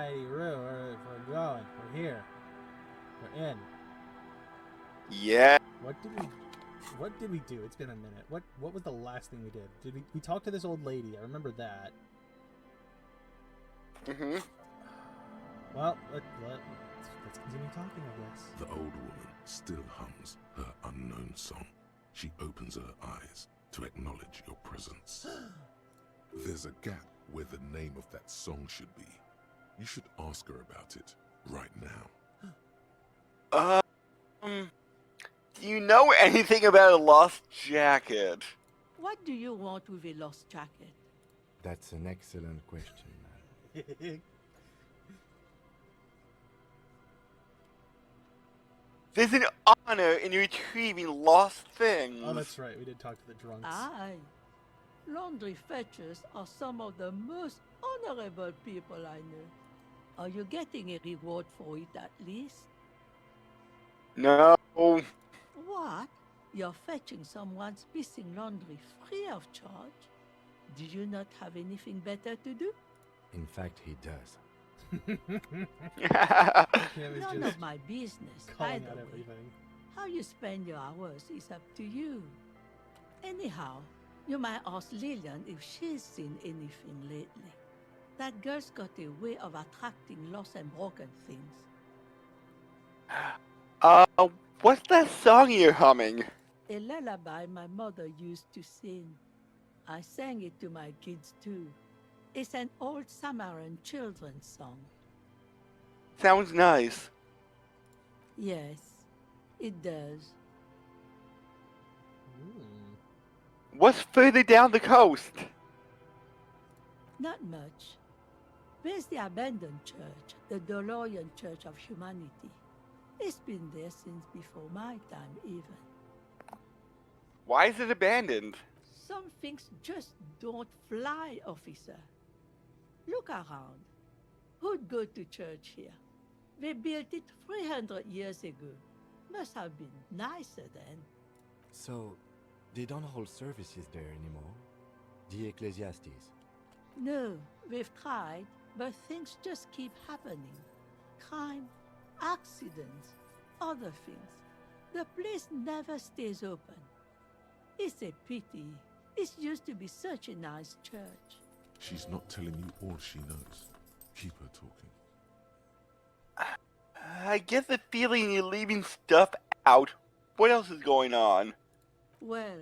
Alrighty, we're going. We're here. We're in. Yeah. What did we do? It's been a minute. What was the last thing we did? Did we talk to this old lady? I remember that. Mm-hmm. Well, let's continue talking, I guess. The old woman still hums her unknown song. She opens her eyes to acknowledge your presence. There's a gap where the name of that song should be. You should ask her about it right now. Do you know anything about a lost jacket? What do you want with a lost jacket? That's an excellent question. There's an honor in retrieving lost things. Oh, that's right. We did talk to the drunks. Aye. Laundry fetchers are some of the most honorable people I know. Are you getting a reward for it at least? No. What? You're fetching someone's missing laundry free of charge? Do you not have anything better to do? In fact, he does. None of my business, Calling either out way. everything. How you spend your hours is up to you. Anyhow, you might ask Lillian if she's seen anything lately. That girl's got a way of attracting lost and broken things. What's that song you're humming? A lullaby my mother used to sing. I sang it to my kids too. It's an old Samaran children's song. Sounds nice. Yes, it does. What's further down the coast? Not much. There's the abandoned church, the Dolorian Church of Humanity. It's been there since before my time, even. Why is it abandoned? Some things just don't fly, officer. Look around. Who'd go to church here? They built it 300 years ago. Must have been nicer then. So, they don't hold services there anymore? The Ecclesiastes? No, we've tried, but things just keep happening. Crime, accidents, other things. The place never stays open. It's a pity. It used to be such a nice church. She's not telling you all she knows. Keep her talking. I get the feeling you're leaving stuff out. What else is going on? Well,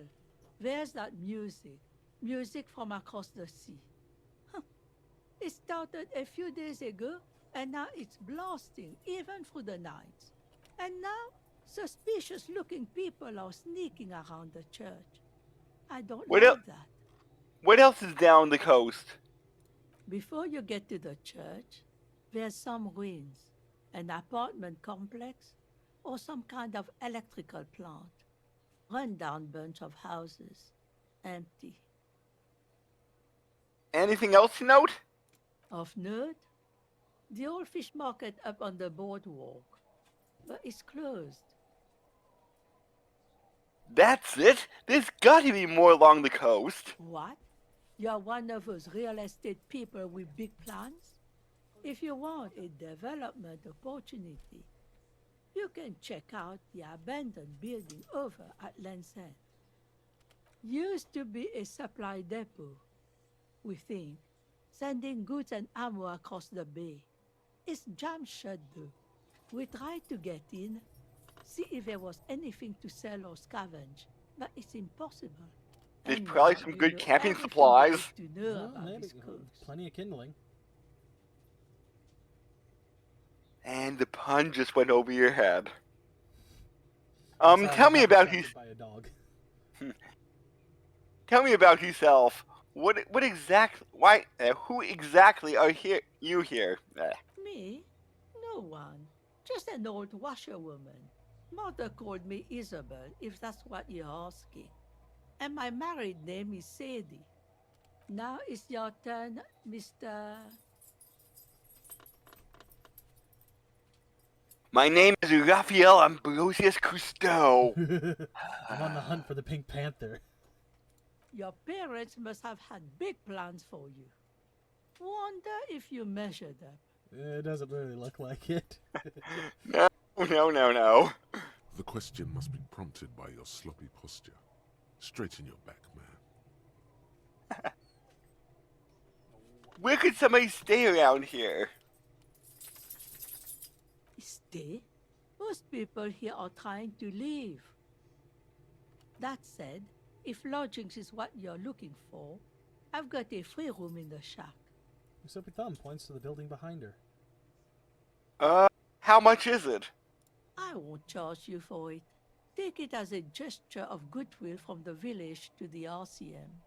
there's that music. Music from across the sea. It started a few days ago, and now it's blasting even through the night. And now, suspicious-looking people are sneaking around the church. I don't like that. What else is down the coast? Before you get to the church, there's some ruins, an apartment complex, or some kind of electrical plant. Run-down bunch of houses, empty. Anything else to note? Of note, the old fish market up on the boardwalk, but it's closed. That's it? There's gotta be more along the coast. What? You're one of those real estate people with big plans? If you want a development opportunity, you can check out the abandoned building over at Land's End. Used to be a supply depot, we think, sending goods and ammo across the bay. It's jammed shut though. We tried to get in, see if there was anything to sell or scavenge, but it's impossible. There's And probably now some you good know camping everything supplies. there is to know Well, about maybe this coast. plenty of kindling. And the pun just went over your head. That's how Tell I me got about distracted by a dog. Tell me about yourself. What exactly? Why? Who exactly are you here? Me? No one. Just an old washerwoman. Mother called me Isabel, if that's what you're asking. And my married name is Sadie. Now it's your turn, Mr. My name is Raphael Ambrosius Cousteau. I'm on the hunt for the Pink Panther. Your parents must have had big plans for you. Wonder if you measured up. It doesn't really look like it. No, no, no, no. The question must be prompted by your sloppy posture. Straighten your back, man. Where could somebody stay around here? Stay? Most people here are trying to leave. That said, if lodgings is what you're looking for, I've got a free room in the shack. Soapy Thumb points to the building behind her. How much is it? I won't charge you for it. Take it as a gesture of goodwill from the village to the RCM.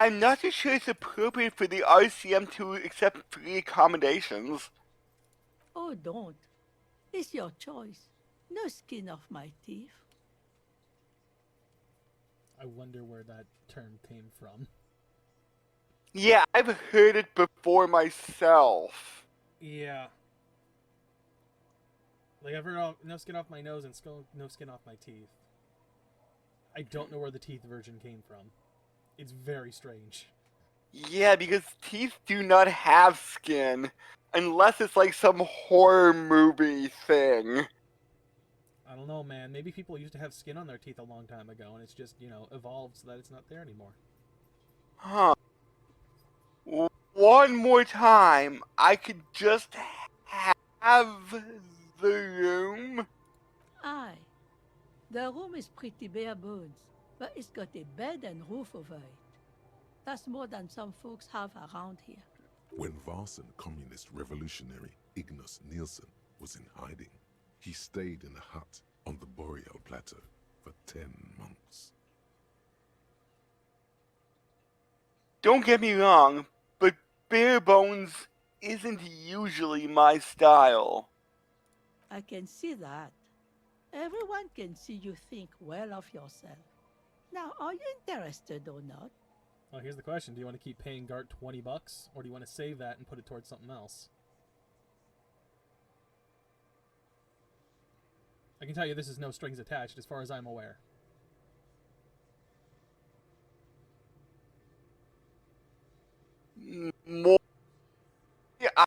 I'm not too sure it's appropriate for the RCM to accept free accommodations. Oh, don't. It's your choice. No skin off my teeth. I wonder where that term came from. Yeah, I've heard it before myself. Yeah. Like, I've heard no skin off my nose and no skin off my teeth. I don't know where the teeth version came from. It's very strange. Yeah, because teeth do not have skin. Unless it's like some horror movie thing. I don't know, man. Maybe people used to have skin on their teeth a long time ago, and it's just, evolved so that it's not there anymore. Huh. One more time, I could just have the room? Aye. The room is pretty bare bones, but it's got a bed and roof over it. That's more than some folks have around here. When Varson communist revolutionary Ignas Nielsen was in hiding, he stayed in a hut on the Boreal Plateau for 10 months. Don't get me wrong, but bare bones isn't usually my style. I can see that. Everyone can see you think well of yourself. Now, are you interested or not? Well, here's the question. Do you want to keep paying Gart $20, or do you want to save that and put it towards something else? I can tell you this is no strings attached as far as I'm aware. More,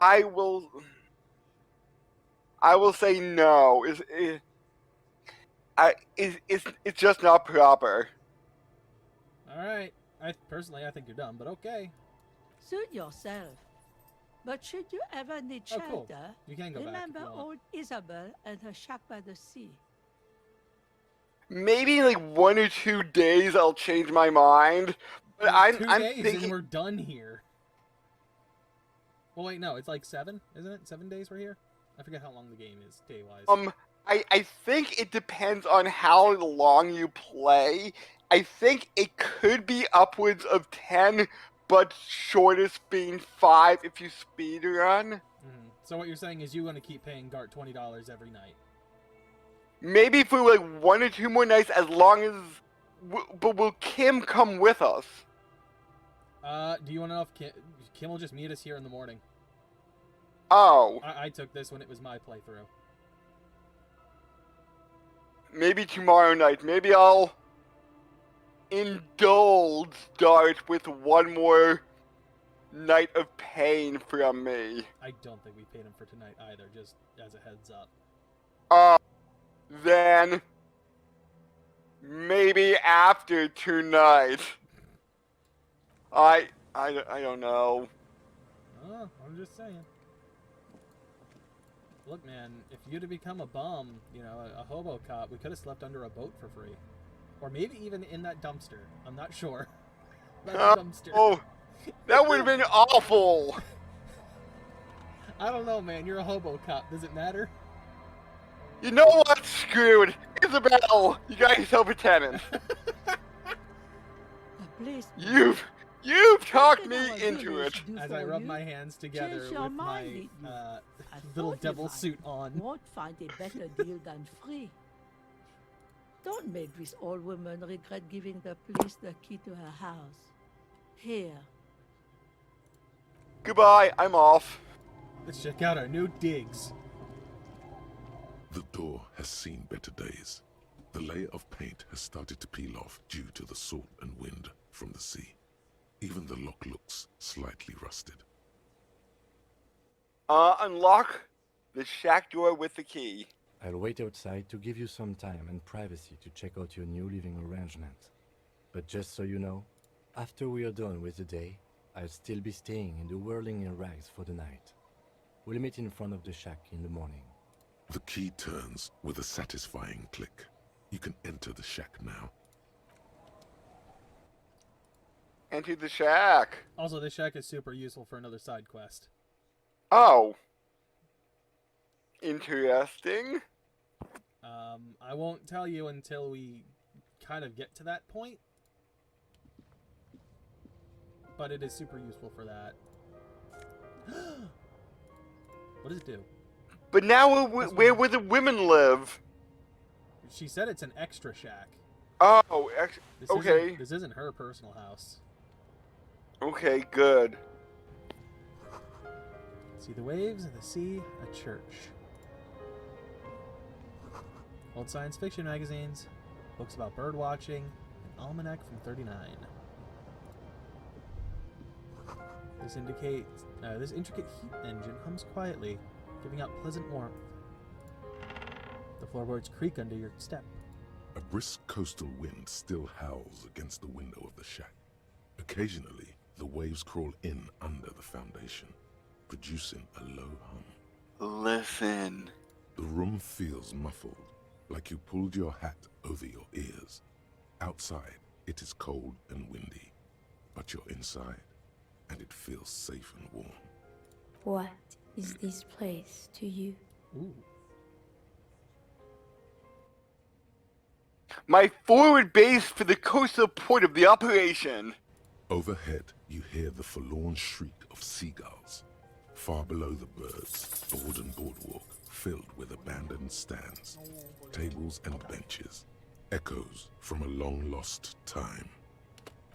I will say no. It's just not proper. Alright. Personally, I think you're dumb, but okay. Suit yourself. But should you ever need Oh, shelter, cool. You can go back if remember you want. old Isabel and her shack by the sea. Maybe in like 1 or 2 days I'll change my mind. But I'm 2 days thinking and we're done here. Well, wait, no, it's like 7, isn't it? 7 days we're here? I forget how long the game is, day-wise. I think it depends on how long you play. I think it could be upwards of 10, but shortest being 5 if you speedrun. Mm-hmm. So what you're saying is you're going to keep paying Gart $20 every night. Maybe for like 1 or 2 more nights, as long as. But will Kim come with us? Do you want to know if Kim will just meet us here in the morning? Oh. I took this when it was my playthrough. Maybe tomorrow night. Maybe I'll indulge Dart with 1 more night of pain from me. I don't think we paid him for tonight either, just as a heads up. Then maybe after tonight. I don't know. Oh, I'm just saying. Look, man, if you'd have become a bum, a hobo cop, we could have slept under a boat for free. Or maybe even in that dumpster. I'm not sure. That dumpster. Oh, that would have been awful. I don't know, man. You're a hobo cop. Does it matter? You know what? Screwed. Isabel, you got yourself a tenant. The place You've talked me into it. As I rub my hands together Change your with my mind, didn't you? little thought you devil might. suit on. Won't find a better deal than free. Don't make this old woman regret giving the police the key to her house. Here. Goodbye, I'm off. Let's check out our new digs. The door has seen better days. The layer of paint has started to peel off due to the salt and wind from the sea. Even the lock looks slightly rusted. Unlock the shack door with the key. I'll wait outside to give you some time and privacy to check out your new living arrangement. But just so you know, after we are done with the day, I'll still be staying in the whirling in rags for the night. We'll meet in front of the shack in the morning. The key turns with a satisfying click. You can enter the shack now. Enter the shack. Also, this shack is super useful for another side quest. Oh. Interesting. I won't tell you until we kind of get to that point. But it is super useful for that. What does it do? But now where would the women live? She said it's an extra shack. Oh, This okay. This isn't her personal house. Okay, good. See the waves of the sea, a church. Old science fiction magazines, books about bird watching, an almanac from '39. This intricate heat engine hums quietly, giving out pleasant warmth. The floorboards creak under your step. A brisk coastal wind still howls against the window of the shack. Occasionally, the waves crawl in under the foundation, producing a low hum. Listen. The room feels muffled, like you pulled your hat over your ears. Outside, it is cold and windy, but you're inside, and it feels safe and warm. What is this place to you? Ooh. My forward base for the coastal port of the operation. Overhead, you hear the forlorn shriek of seagulls. Far below the birds, a wooden boardwalk filled with abandoned stands, tables and benches, echoes from a long-lost time.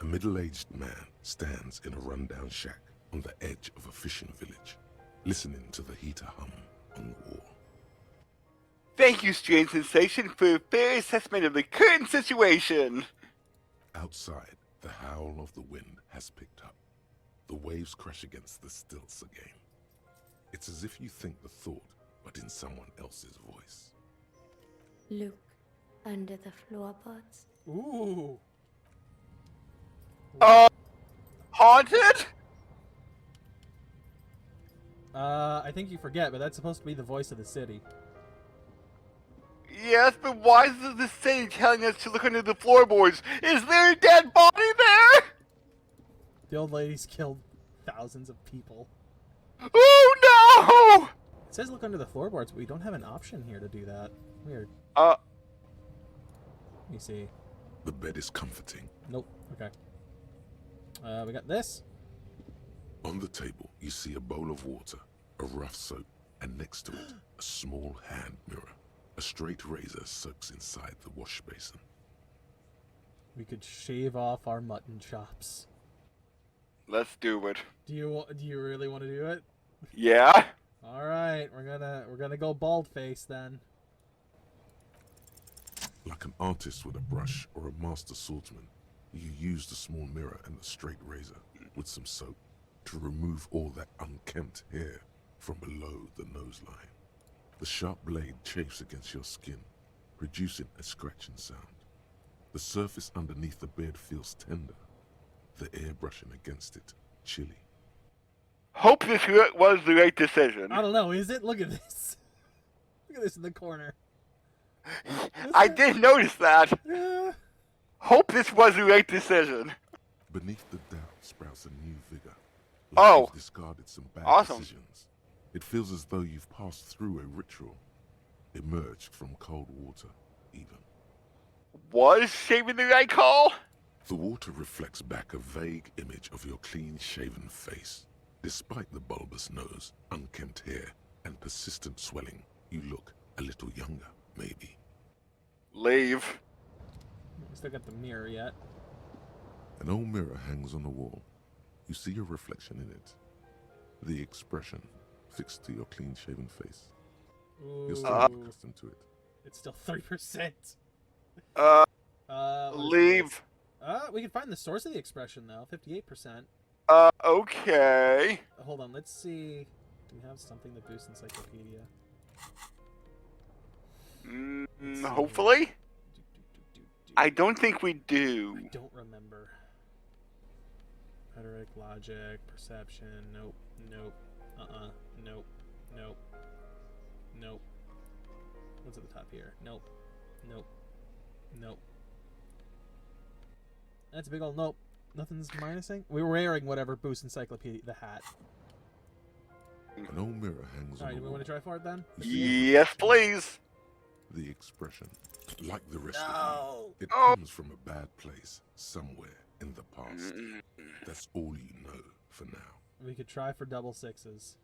A middle-aged man stands in a rundown shack on the edge of a fishing village, listening to the heater hum on the wall. Thank you, Strange Sensation, for a fair assessment of the current situation. Outside, the howl of the wind has picked up. The waves crash against the stilts again. It's as if you think the thought, but in someone else's voice. Look under the floorboards. Ooh. Haunted? I think you forget, but that's supposed to be the voice of the city. Yes, but why is the city telling us to look under the floorboards? Is there a dead body there? The old lady's killed thousands of people. Oh no! It says look under the floorboards, but we don't have an option here to do that. Weird. Uh, Let me see. The bed is comforting. Nope. Okay. We got this. On the table, you see a bowl of water, a rough soap, and next to it, a small hand mirror. A straight razor soaks inside the wash basin. We could shave off our mutton chops. let's do it. Do you really want to do it? Yeah? All right, we're gonna go bald face then. Like an artist with a brush or a master swordsman, you use the small mirror and the straight razor with some soap to remove all that unkempt hair from below the nose line. The sharp blade chafes against your skin, producing a scratching sound. The surface underneath the beard feels tender, the air brushing against it chilly. Hope this was the right decision. I don't know, is it? Look at this. Look at this in the corner. I did notice that. Yeah. Hope this was the right decision. Beneath the doubt sprouts a new vigor. Like Oh. you've discarded some bad Awesome. decisions. It feels as though you've passed through a ritual, emerged from cold water, even. Was shaving the right call? The water reflects back a vague image of your clean-shaven face. Despite the bulbous nose, unkempt hair, and persistent swelling, you look a little younger, maybe. Leave. We still got the mirror yet. An old mirror hangs on the wall. You see your reflection in it. The expression fixed to your clean-shaven face. Ooh. You're still not accustomed to it. It's still 30%. Uh, What is leave. this? We can find the source of the expression though. 58%. Okay. Hold on. Let's see. Do we have something that boosts encyclopedia? Let's see Hopefully. here. I don't think we do. I don't remember. Rhetoric, logic, perception. Nope. Nope. Nope. Nope. Nope. What's at the top here? Nope. Nope. Nope. That's a big old nope. Nothing's minusing. We were wearing whatever boost encyclopedia, the hat. An old mirror hangs on Alright, the do we wall. want to try for it then? Yes, please. The expression, like the rest No. of you, it Oh. comes from a bad place somewhere in the past. That's all you know for now. We could try for double sixes.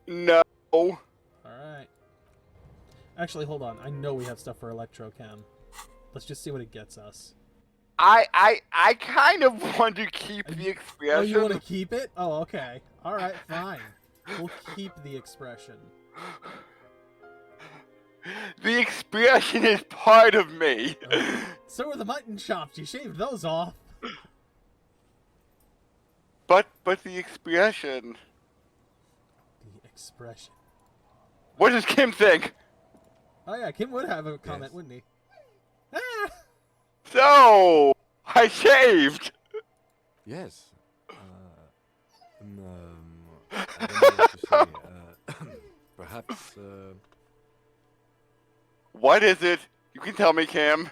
No. Alright. Actually, hold on. I know we have stuff for electrochem. Let's just see what it gets us. I kind of want to keep the expression. Oh, you want to keep it? Oh, okay. Alright, fine. We'll keep the expression. The expression is part of me. So are the mutton chops. You shaved those off. But the expression. The expression. What does Kim think? Oh yeah, Kim would have a comment, Yes. wouldn't he? Ah! So I shaved. Yes. I don't know what to say. Perhaps, What is it? You can tell me, Kim.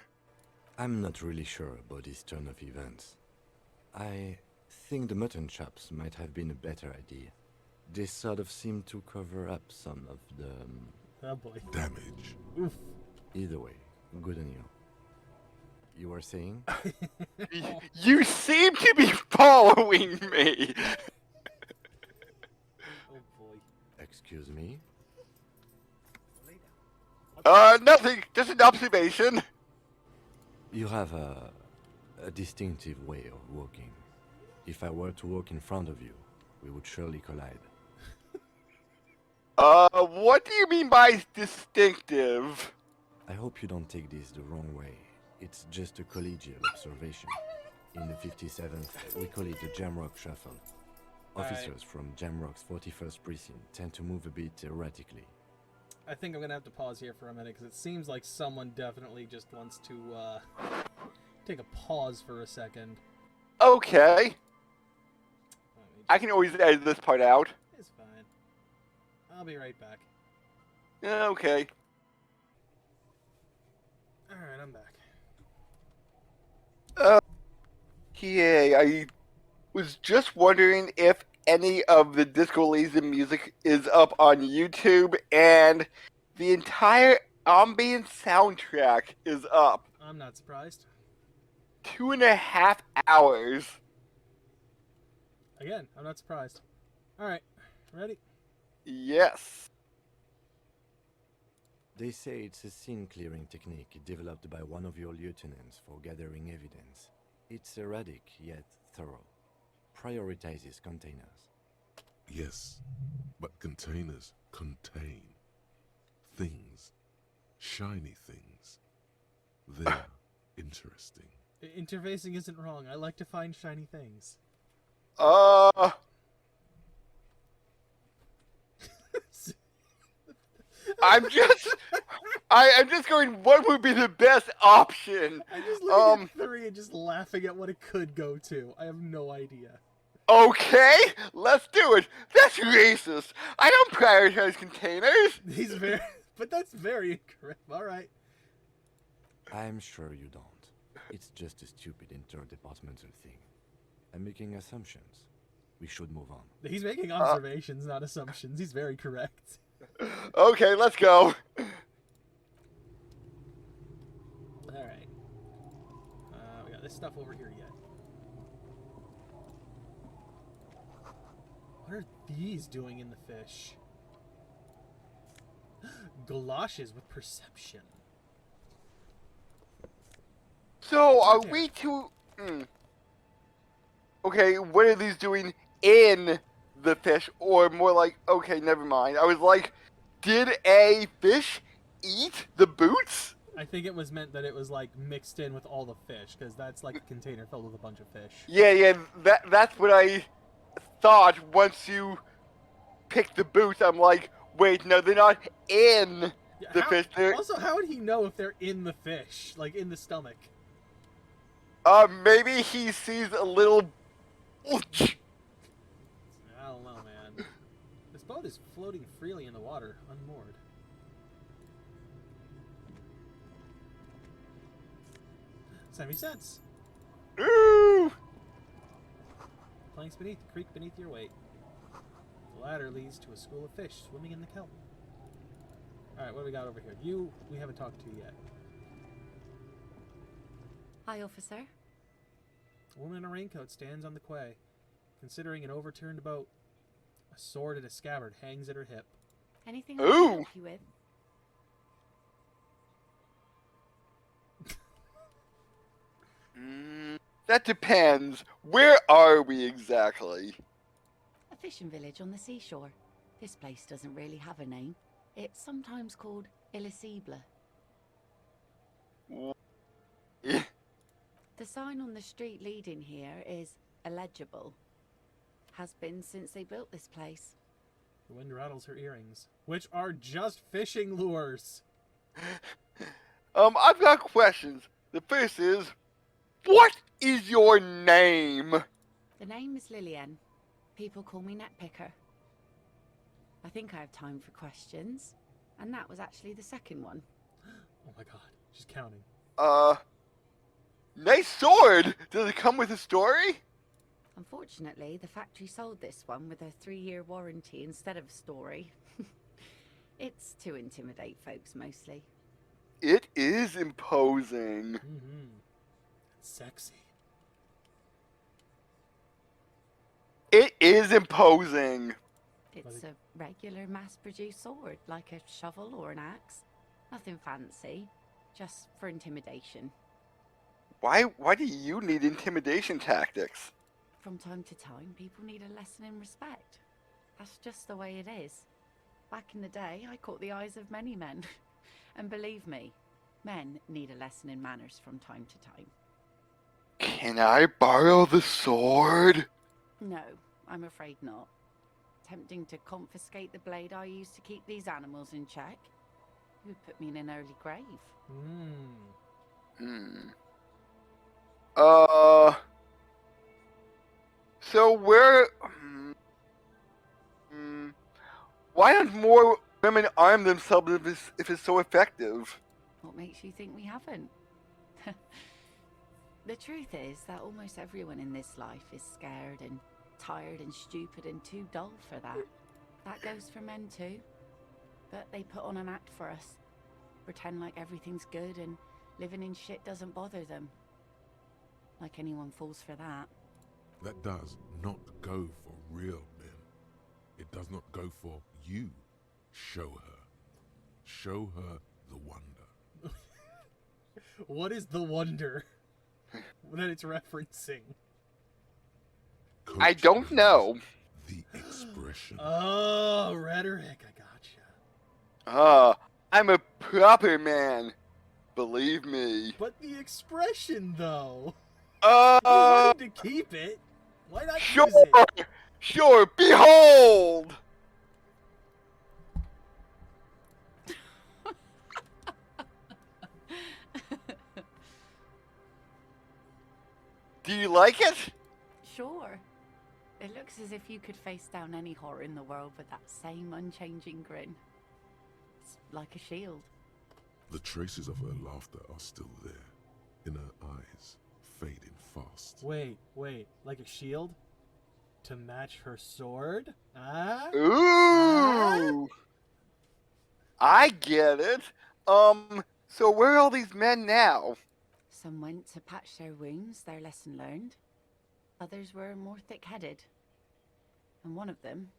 I'm not really sure about this turn of events. I think the mutton chops might have been a better idea. They sort of seem to cover up some of the... Oh boy. Damage. Oof. Either way, good on you. You were saying? You seem to be following me. Oh boy. Excuse me? Nothing. Just an observation. You have a distinctive way of walking. If I were to walk in front of you, we would surely collide. What do you mean by distinctive? I hope you don't take this the wrong way. It's just a collegial observation. In the 57th, we call it the Jamrock Shuffle. Alright. Officers from Jamrock's 41st Precinct tend to move a bit erratically. I think I'm gonna have to pause here for a minute because it seems like someone definitely just wants to take a pause for a second. Okay. Let me I can always edit this part out. It's fine. I'll be right back. Okay. Alright, I'm back. Okay, I was just wondering if any of the Disco Elysium music is up on YouTube, and the entire ambient soundtrack is up. I'm not surprised. 2.5 hours. Again, I'm not surprised. Alright, ready? Yes. They say it's a scene-clearing technique developed by one of your lieutenants for gathering evidence. It's erratic, yet thorough. Prioritizes containers. Yes, but containers contain things. Shiny things. They're interesting. Interfacing isn't wrong. I like to find shiny things. I'm just going, what would be the best option? I'm just looking at 3 and just laughing at what it could go to. I have no idea. Okay, let's do it. That's racist. I don't prioritize containers. He's very... But that's very incorrect. Alright. I'm sure you don't. It's just a stupid interdepartmental thing. I'm making assumptions. We should move on. He's making observations, not assumptions. He's very correct. Okay, let's go. Alright. We got this stuff over here yet. What are these doing in the fish? Galoshes with perception. So, are Okay. we to... Okay, what are these doing in the fish? Or more like, okay, never mind. I was like, did a fish eat the boots? I think it was meant that it was like mixed in with all the fish, because that's like a container filled with a bunch of fish. Yeah, that's what I thought once you picked the boots. I'm like, wait, no, they're not in Yeah, the fish. They're, also, how would he know if they're in the fish, like in the stomach? maybe he sees a little. I don't know, man. This boat is floating freely in the water, unmoored. $0.70. Ooh! Planks beneath the creek beneath your weight. The ladder leads to a school of fish swimming in the kelp. Alright, what do we got over here? You, we haven't talked to yet. Hi, officer. A woman in a raincoat stands on the quay, considering an overturned boat. A sword in a scabbard hangs at her hip. Anything I can help you with? That depends. Where are we exactly? A fishing village on the seashore. This place doesn't really have a name. It's sometimes called Elysium. Yeah. The sign on the street leading here is illegible. Has been since they built this place. The wind rattles her earrings, which are just fishing lures. I've got questions. The first is, what is your name? The name is Lillian. People call me Netpicker. I think I have time for questions. And that was actually the second one. Oh my god, she's counting. Nice sword! Does it come with a story? Unfortunately, the factory sold this one with a 3-year warranty instead of a story. It's to intimidate folks, mostly. It is imposing. Mm-hmm. Sexy. It is imposing. It's a regular mass-produced sword, like a shovel or an axe. Nothing fancy, just for intimidation. Why do you need intimidation tactics? From time to time, people need a lesson in respect. That's just the way it is. Back in the day, I caught the eyes of many men. And believe me, men need a lesson in manners from time to time. Can I borrow the sword? No, I'm afraid not. Tempting to confiscate the blade I use to keep these animals in check. You would put me in an early grave. So where... Why don't more women arm themselves if it's so effective? What makes you think we haven't? The truth is that almost everyone in this life is scared and tired and stupid and too dull for that. That goes for men too. But they put on an act for us. Pretend like everything's good and living in shit doesn't bother them. Like anyone falls for that. That does not go for real men. It does not go for you. Show her. Show her the wonder. What is the wonder that it's referencing? I don't know. The expression. Oh, rhetoric. I gotcha. I'm a proper man. Believe me. But the expression, though. Uh, You wanted to keep it. Why not Sure, use it? sure, behold! Do you like it? Sure. It looks as if you could face down any horror in the world with that same unchanging grin. It's like a shield. The traces of her laughter are still there, in her eyes, fading fast. Wait, like a shield? To match her sword? Ah? Ooh! I get it. So where are all these men now? Some went to patch their wounds, their lesson learned. Others were more thick-headed. And one of them,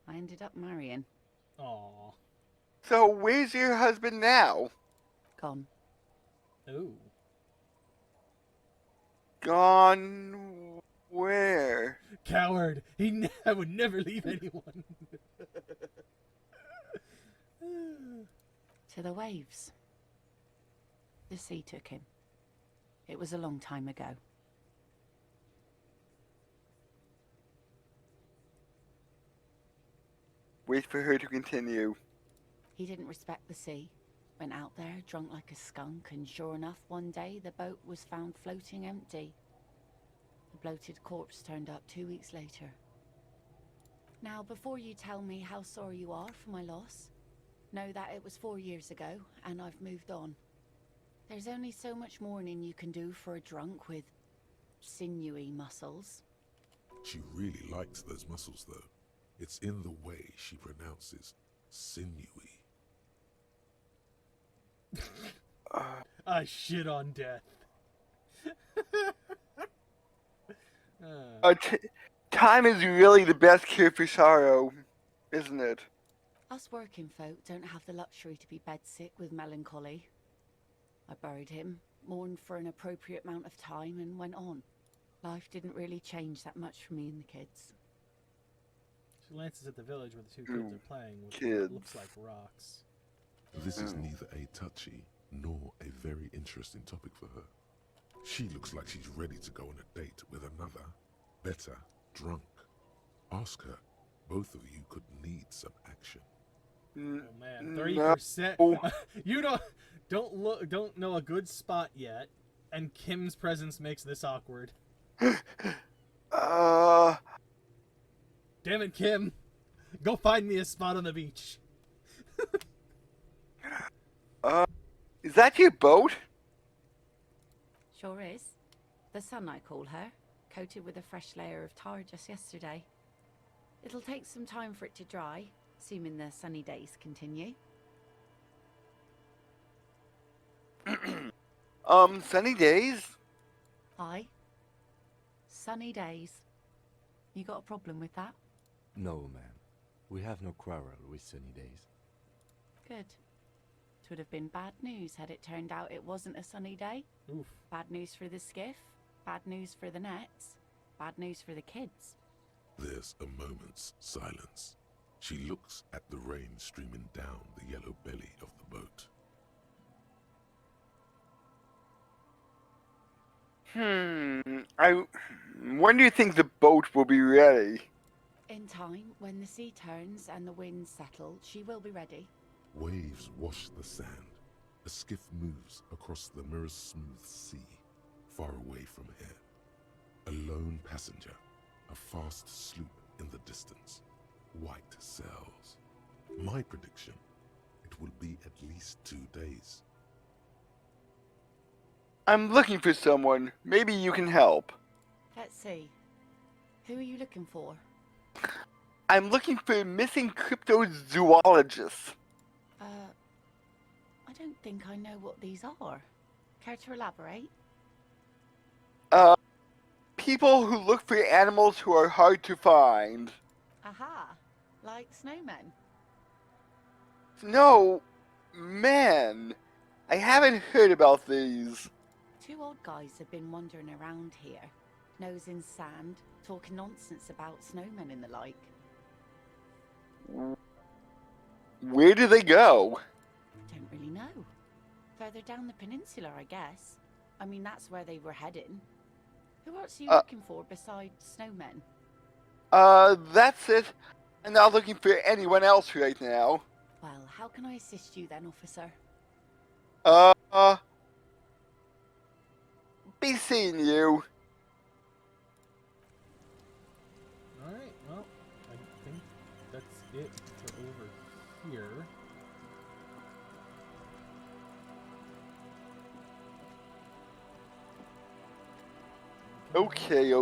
I ended up marrying. Aw. So where's your husband now? Gone. Ooh. Gone where? Coward! I would never leave anyone. To the waves. The sea took him. It was a long time ago. Wait for her to continue. He didn't respect the sea. Went out there, drunk like a skunk, and sure enough, one day the boat was found floating empty. The bloated corpse turned up 2 weeks later. Now, before you tell me how sorry you are for my loss, know that it was 4 years ago, and I've moved on. There's only so much mourning you can do for a drunk with sinewy muscles. She really likes those muscles, though. It's in the way she pronounces sinewy. I shit on death. Time is really the best cure for sorrow, isn't it? Us working folk don't have the luxury to be bedsick with melancholy. I buried him, mourned for an appropriate amount of time, and went on. Life didn't really change that much for me and the kids. She glances at the village where the two kids are playing with Kids. what looks like rocks. This is neither a touchy nor a very interesting topic for her. She looks like she's ready to go on a date with another, better, drunk. Ask her. Both of you could need some action. Oh man, No. 30%. You don't know a good spot yet, and Kim's presence makes this awkward. Damn it, Kim! Go find me a spot on the beach. Is that your boat? Sure is. The sun, I call her, coated with a fresh layer of tar just yesterday. It'll take some time for it to dry, assuming the sunny days continue. Sunny days? Aye. Sunny days. You got a problem with that? No, ma'am. We have no quarrel with sunny days. Good. It would have been bad news had it turned out it wasn't a sunny day. Oof. Bad news for the skiff, bad news for the nets, bad news for the kids. There's a moment's silence. She looks at the rain streaming down the yellow belly of the boat. When do you think the boat will be ready? In time, when the sea turns and the winds settle, she will be ready. Waves wash the sand. A skiff moves across the mirror-smooth sea, far away from here. A lone passenger, a fast sloop in the distance, white sails. My prediction, it will be at least 2 days. I'm looking for someone. Maybe you can help. Let's see. Who are you looking for? I'm looking for a missing cryptozoologist. I don't think I know what these are. Care to elaborate? People who look for animals who are hard to find. Aha! Like snowmen. No, man. I haven't heard about these. 2 old guys have been wandering around here, nose in sand, talking nonsense about snowmen and the like. Where do they go? Don't really know. Further down the peninsula, I guess. I mean, that's where they were heading. Who else are you looking for besides snowmen? That's it. I'm not looking for anyone else right now. Well, how can I assist you then, officer? Be seeing you. Alright, well, I think that's it for over here. Okay.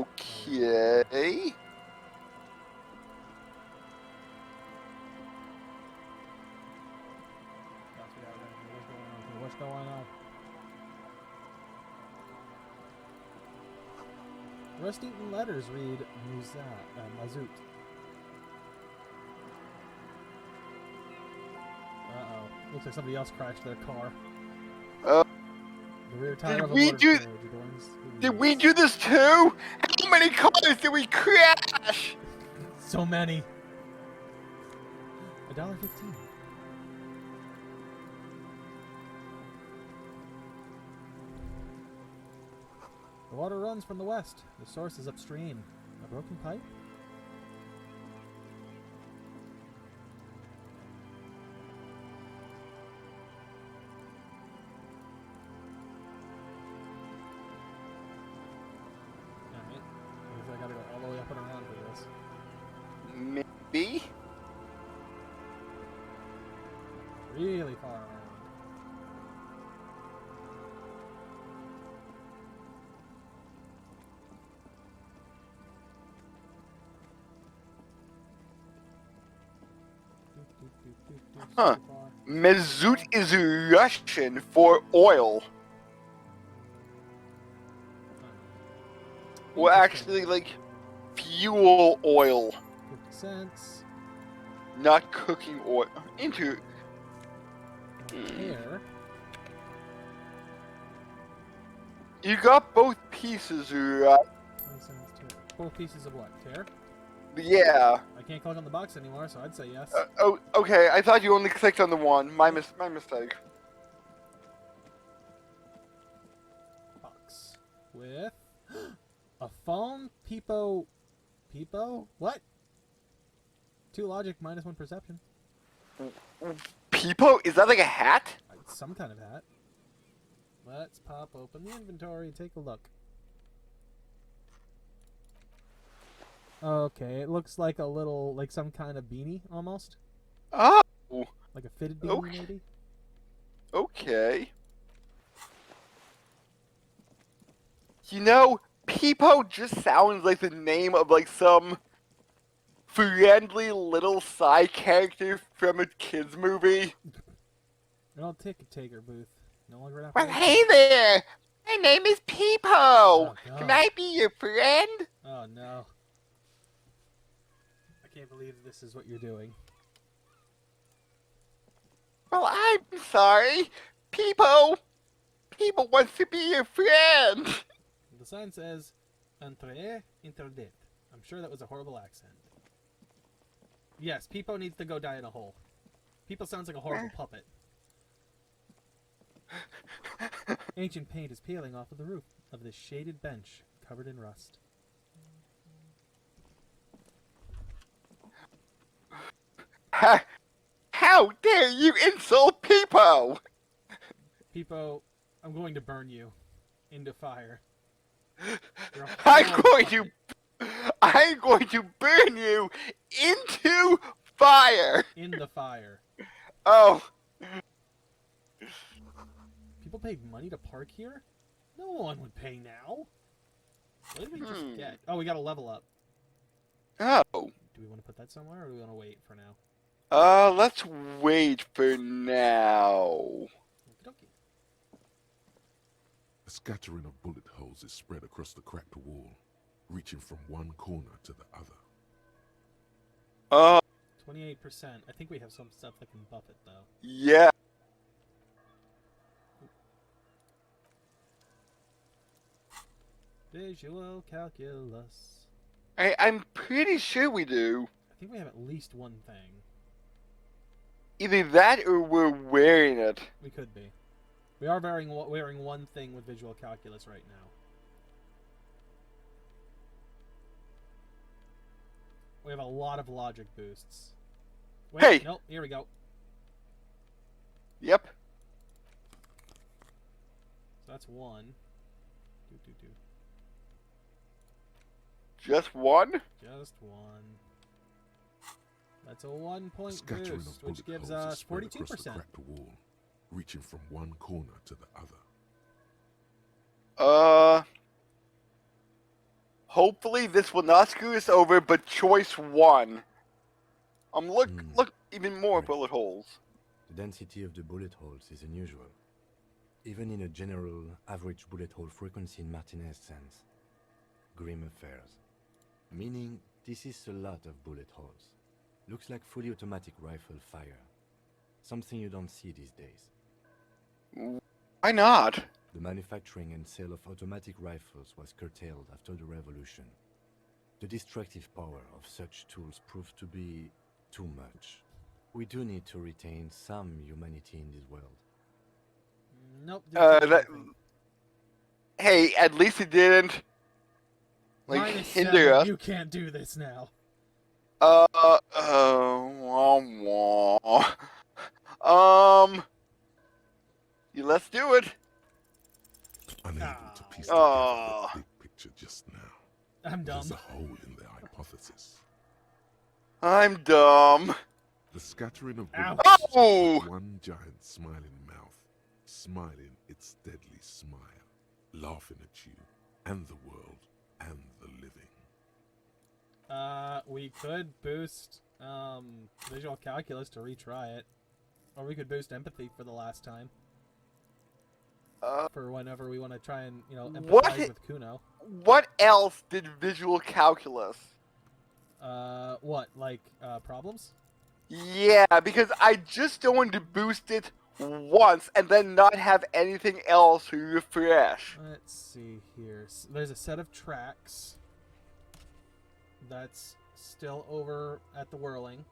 What's going on? Rust-eaten letters read Mazout. Uh-oh. Looks like somebody else crashed their car. The rear tire Did of a we motor do- carriage adorns the Did we wheels. do this too? How many cars did we crash? So many. $1.15. The water runs from the west. The source is upstream. A broken pipe? Alright. I guess I gotta go all the way up and around for this. Maybe? Really far around. Huh. Mezut is Russian for oil. Well, actually, like, fuel oil, 50 cents. not cooking oil. Hair. You got both pieces, right? 20 cents to 4 pieces of what? Tear? Yeah. I can't click on the box anymore, so I'd say yes. Oh, okay. I thought you only clicked on the one. My mistake. Box. With a phone? Peepo. Peepo? What? 2 logic, -1 perception. Peepo? Is that like a hat? Some kind of hat. Let's pop open the inventory and take a look. Okay, it looks like a little, like some kind of beanie, almost. Oh. Like a fitted beanie, Okay. maybe? Okay. You know, Peepo just sounds like the name of like some friendly little side character from a kids movie. No ticket taker booth. No longer an Well, operation. hey there! My name is Peepo! Oh, Can God. I be your friend? Oh, no. I can't believe this is what you're doing. Well, I'm sorry. Peepo wants to be your friend. The sign says, Entrée interdite. I'm sure that was a horrible accent. Yes, Peepo needs to go die in a hole. Peepo sounds like a horrible puppet. Ancient paint is peeling off of the roof of this shaded bench covered in rust. How dare you insult Peepo? Peepo, I'm going to burn you into fire. You're a I'm horrible going to burn you into fire. in the fire. Oh, People paid money to park here? No one would pay now. What did we just get? Oh, we got a level up. oh. Do we want to put that somewhere, or do we want to wait for now? Let's wait for now. Okey-dokey. A scattering of bullet holes is spread across the cracked wall, reaching from one corner to the other. 28%. I think we have some stuff that can buff it, though. Yeah. Visual calculus. I'm pretty sure we do. I think we have at least one thing. Either that or we're wearing it. We could be. We are wearing one thing with visual calculus right now. We have a lot of logic boosts. Wait, Hey! Nope, here we go. Yep. So that's one. Just one? Just one. That's a 1 A point scattering boost, of bullet which gives holes is us spread across the 42%. cracked wall, reaching from one corner to the other. Hopefully this will not screw us over, but choice one. Look, even more Right. bullet holes. The density of the bullet holes is unusual. Even in a general average bullet hole frequency in Martinez sense. Grim affairs. Meaning, this is a lot of bullet holes. Looks like fully automatic rifle fire. Something you don't see these days. Why not? The manufacturing and sale of automatic rifles was curtailed after the revolution. The destructive power of such tools proved to be too much. We do need to retain some humanity in this world. Nope. That, Hey, at least it didn't like hinder -7. us. You can't do this now. Wah, wah. Yeah, let's do it. Unable to piece together Oh, the big picture just now. I'm There's dumb. a hole in their hypothesis. I'm dumb. The scattering of Ouch. bullets is Oh! but one giant smiling mouth, smiling its deadly smile, laughing at you, and the world, and the living. We could boost visual calculus to retry it, or we could boost empathy for the last time. For whenever we want to try and empathize with Kuno. What else did visual calculus? What, like problems? Yeah, because I just don't want to boost it once and then not have anything else to refresh. Let's see here. There's a set of tracks that's still over at the whirling.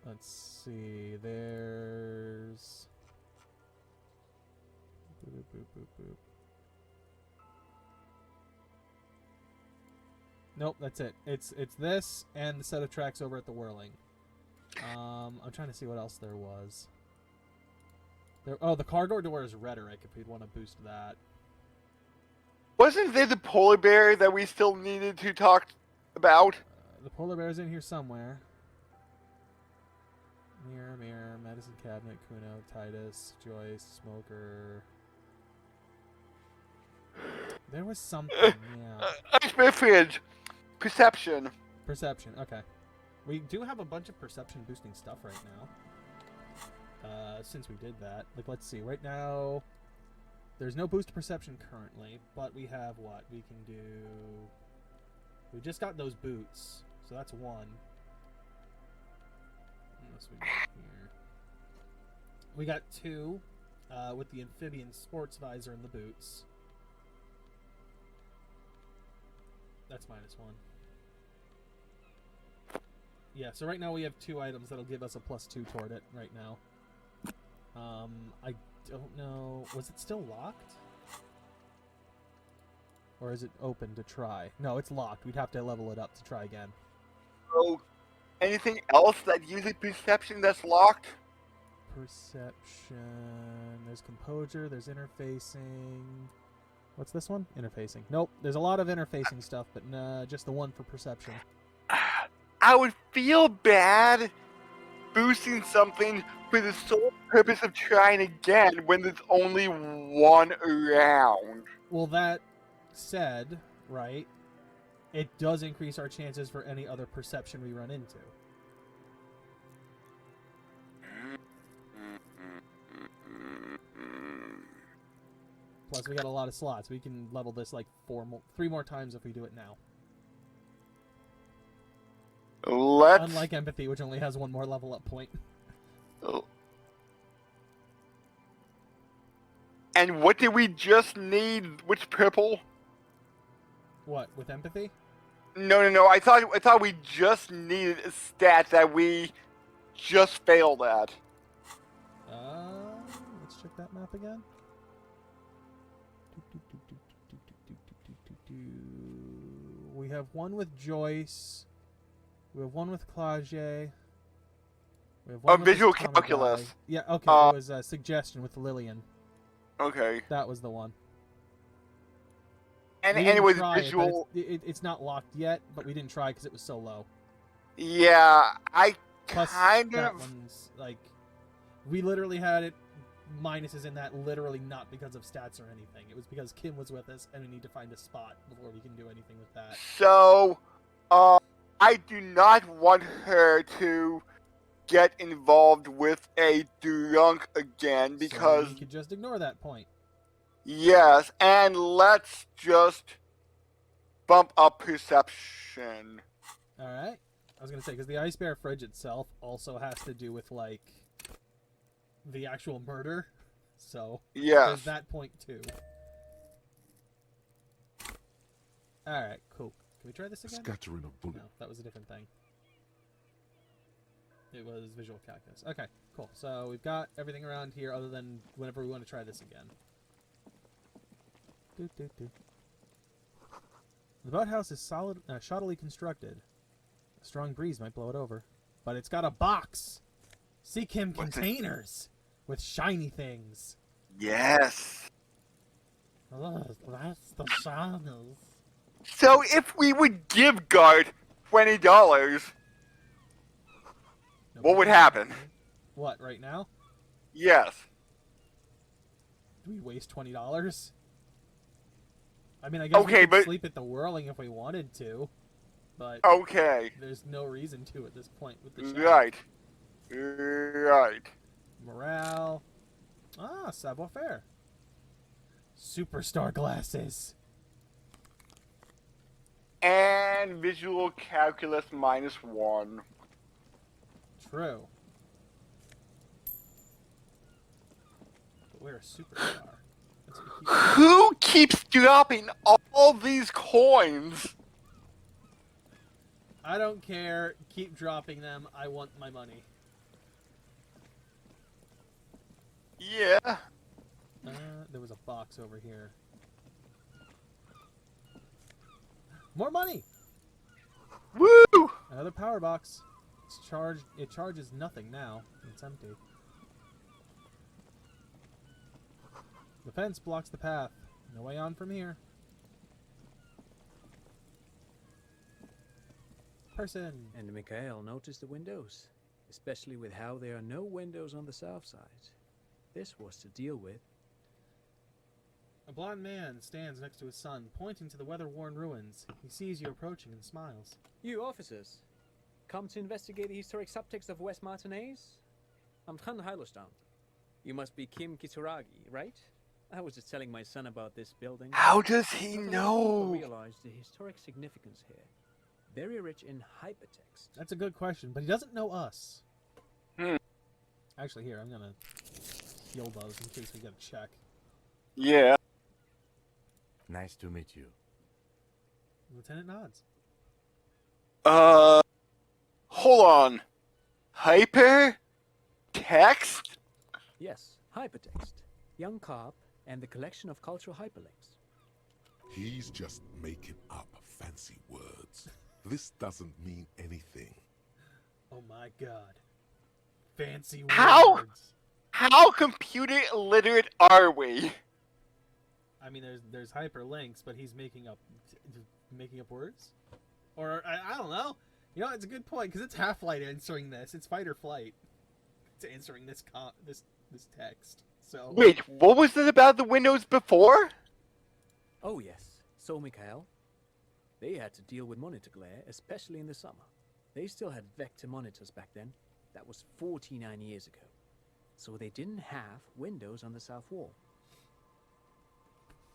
Let's see. There's. Boop, boop, boop, boop. Nope, that's it. It's this and the set of tracks over at the whirling. I'm trying to see what else there was. The cargo door is rhetoric if we'd want to boost that. Wasn't there the polar bear that we still needed to talk about? The polar bear's in here somewhere. Mirror, medicine cabinet, Kuno, Titus, Joyce, Smoker. There was something, yeah. Iceberg fridge. Perception. Perception, okay. We do have a bunch of perception boosting stuff right now. Since we did that. Like, let's see. Right now, there's no boost to perception currently, but we have what? We can do... We just got those boots, so that's one. What else we got here? We got two, with the amphibian sports visor and the boots. That's -1. Yeah, so right now we have 2 items that'll give us a +2 toward it right now. I don't know... Was it still locked? Or is it open to try? No, it's locked. We'd have to level it up to try again. So, anything else that uses perception that's locked? Perception... There's composure, there's interfacing... What's this one? Interfacing. Nope, there's a lot of interfacing stuff, but nah, just the one for perception. I would feel bad boosting something for the sole purpose of trying again when there's only one around. Well, that said, right, it does increase our chances for any other perception we run into. Plus, we got a lot of slots. We can level this like 3 more times if we do it now. Let's... Unlike empathy, which only has 1 more level up point. And what did we just need? Which purple? What, with empathy? No. I thought we just needed a stat that we just failed at. Let's check that map again. We have 1 with Joyce. We have 1 with Claude. We have 1 with visual this tunnel calculus. guy. Yeah, okay. It was a suggestion with Lillian. Okay. That was the one. And We didn't anyways, try it, but visual... it's not locked yet, but we didn't try because it was so low. Yeah, I Plus, kind that of... one's, like... We literally had it minuses in that literally not because of stats or anything. It was because Kim was with us, and we need to find a spot before we can do anything with that. So, I do not want her to get involved with a drunk again because... So we could just ignore that point. Yes, and let's just bump up perception. Alright. I was going to say, because the Ice Bear fridge itself also has to do with, like, the actual murder. So, Yes. there's that point, too. Alright, cool. Can we try this again? Scattering of bullets. No, that was a different thing. It was visual calculus. Okay, cool. So we've got everything around here other than whenever we want to try this again. The boathouse is shoddily constructed. A strong breeze might blow it over. But it's got a box! Seek him What's it? containers! With shiny things. Yes. Oh, that's the shinies. So if we would give Guard $20, what would happen? What, right now? Yes. Do we waste $20? I mean, I guess Okay, we could but- sleep at the Whirling if we wanted to. But Okay. there's no reason to at this point with the shack. Right. Right. Morale. Ah, savoir-faire. Superstar glasses. And visual calculus -1. True. But we're a superstar. That's what we keep- Who keeps dropping all these coins? I don't care. Keep dropping them. I want my money. Yeah. There was a box over here. More money! Woo! Another power box. It's charged. It charges nothing now. It's empty. The fence blocks the path. No way on from here. Person. And Mikhail noticed the windows, especially with how there are no windows on the south side. This was to deal with. A blond man stands next to his son, pointing to the weather-worn ruins. He sees you approaching and smiles. You officers, come to investigate the historic subtext of West Martinez? I'm Tran Heilostam. You must be Kim Kitsuragi, right? I was just telling my son about this building. How does he But I know? realized the historic significance here. Very rich in hypertext. That's a good question, but he doesn't know us. Hmm. Actually, here, I'm gonna heal those in case we get a check. Yeah. Nice to meet you. Lieutenant nods. Hold on. Hyper? Text? Yes, hypertext. Young Carp and the collection of cultural hyperlinks. He's just making up fancy words. This doesn't mean anything. Oh my god. Fancy How? words. How computer illiterate are we? I mean, there's hyperlinks, but he's making up words, or I don't know. You know, it's a good point because it's Half-Light answering this. It's fight or flight. It's answering this this text. So Wait, what was it about the windows before? Oh yes, so Mikhail. They had to deal with monitor glare, especially in the summer. They still had vector monitors back then. That was 49 years ago. So they didn't have windows on the south wall.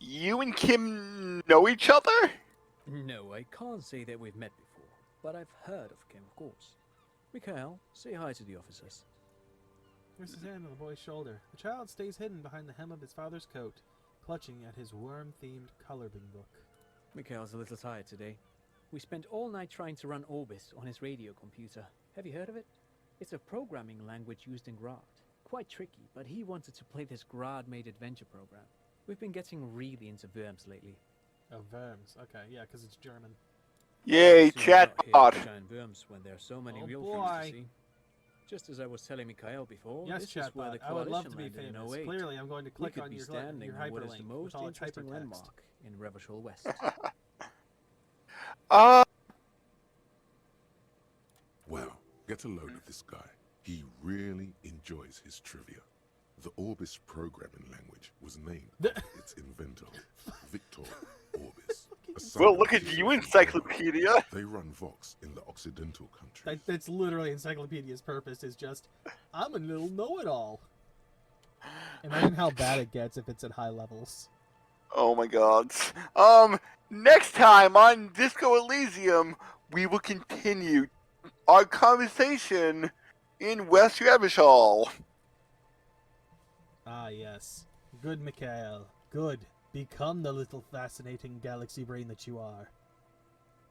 You and Kim know each other? No, I can't say that we've met before, but I've heard of Kim, of course. Mikhail, say hi to the officers. There's his hand on the boy's shoulder. The child stays hidden behind the hem of his father's coat, clutching at his worm-themed coloring book. Mikhail's a little tired today. We spent all night trying to run Orbis on his radio computer. Have you heard of it? It's a programming language used in Grad. Quite tricky, but he wanted to play this Grad-made adventure program. We've been getting really into Worms lately. Oh, Worms. Okay, yeah, because it's German. Yay, Soon we're not here chatbot. to giant Worms when there are so many Oh, real boy. things to see. Just as I was telling Mikhail before, Yes, this is where the chatbot. I would love to coalition be landed in famous. 08. Clearly, I'm going to We click could on be your standing hyperlink on what is the with most all its interesting hypertext. landmark in Revachol West. Wow, get a load of this guy. He really enjoys his trivia. The Orbis programming language was named after its inventor, Victor Orbis. a Well, look at scientist you, from encyclopedia. Rome. They run Vox in the Occidental countries. That's literally Encyclopedia's purpose is just, I'm a little know-it-all. Imagine how bad it gets if it's at high levels. Oh my god. Next time on Disco Elysium, we will continue our conversation in West Revachol. Ah, yes. Good, Mikhail. Good. Become the little fascinating galaxy brain that you are.